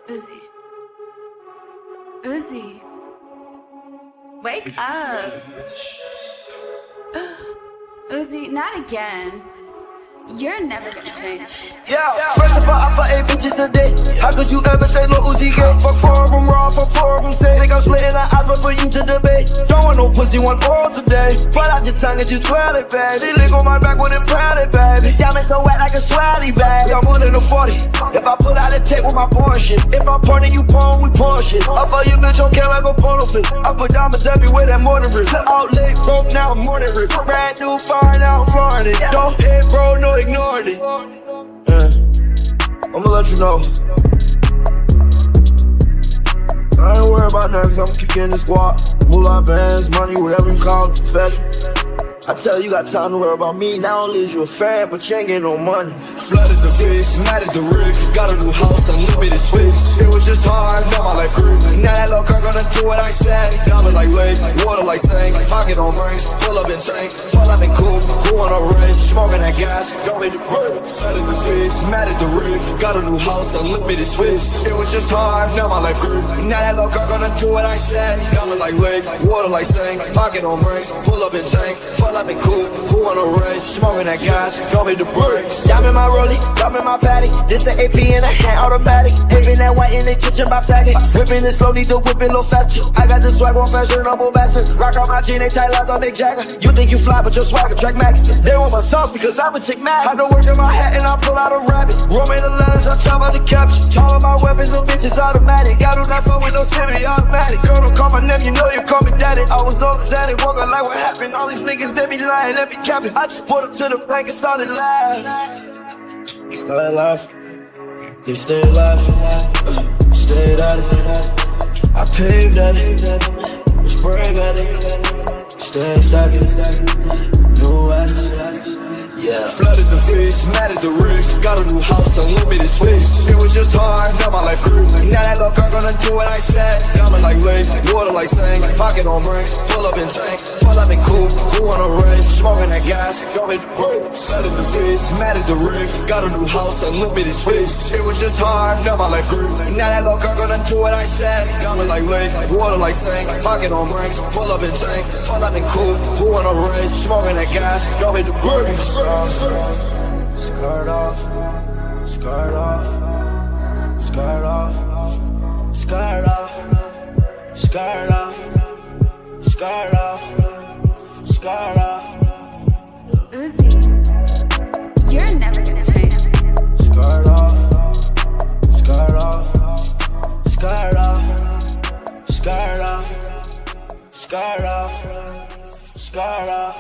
Uzi. Uzi. Wake up. Uzi, not again. You're never gonna change. Yeah, first of all, I fuck 8 bitches a day. How could you ever say Lil Uzi Vert? Fuck 4 of them raw, fuck 4 of them say. Think I'm splitting the odds, but for you to debate. Don't want no pussy, want oral today. Pull out your tongue and you twirl it, baby. She lick on my back when it proud it, baby. Diamond so wet like a swally bag. I'm more than a 40. If I put out a tape with my porn shit. If I'm pouring, you pouring, we pouring shit. I fuck your bitch on kill like a porno flip. I put diamonds everywhere, that morning rip. Out late, broke, now I'm morning rip. Brand new fire, now I'm flooring it. Don't hit, bro, no ignoring it. I'ma let you know. I ain't worried about nothing, cause I'ma keep getting this guap. Moolah bands, money, whatever you call it, fed. I tell you got time to worry about me. Not only is you a fan, but you ain't getting no money. Flooded the face, mad at the roof. Got a new house, unlimited space. It was just hard, now my life grew. Now that little girl gonna do what I said. Diamond like lake, water like sink. Pocket on rings, pull up in tank. Pull up in coupe, who on a race? Smoking that gas, don't hit the birds. Flooded the face, mad at the roof. Got a new house, unlimited space. It was just hard, now my life grew. Now that little girl gonna do what I said. Diamond like lake, water like sink. Pocket on rings, pull up in tank. Pull up in coupe, who on a race? Smoking that gas, don't hit the birds. Diamond in my rollie, diamond in my paddy. This an AP in a hand, automatic. Dipping that white in the kitchen, Bob Saget. Whipping it slow, need to whip it a little faster. I got the swag on fashionable bastard. Rock on my jean, they tight like a Mick Jagger. You think you fly, but your swagger track max. They want my sauce because I'm a chick mad. I don't work in my hat and I pull out a rabbit. Roaming the letters, I chop out the caption. All of my weapons, no bitches automatic. I do not fuck with no semi-automatic. Girl, don't call my name, you know you call me daddy. I was on Xanax, walking like what happened. All these niggas, they be lying, they be capping. I just put them to the bank and started laughing. Started laughing, they stayed laughing, stayed at it. I paved at it, was brave at it, stayed stacking, no asking. Yeah. Flooded the face, mad at the roof. Got a new house, unlimited space. It was just hard, now my life grew. Now that little girl gonna do what I said. Diamond like lake, water like sink. Pocket on rings, pull up in tank. Pull up in coupe, who on a race? Smoking that gas, don't hit the birds. Flooded the face, mad at the roof. Got a new house, unlimited space. It was just hard, now my life grew. Now that little girl gonna do what I said. Diamond like lake, water like sink. Pocket on rings, pull up in tank. Pull up in coupe, who on a race? Smoking that gas, don't hit the birds. Skirt off, skirt off, skirt off, skirt off, skirt off, skirt off, skirt off. Uzi, you're never gonna change. Skirt off, skirt off, skirt off, skirt off, skirt off, skirt off.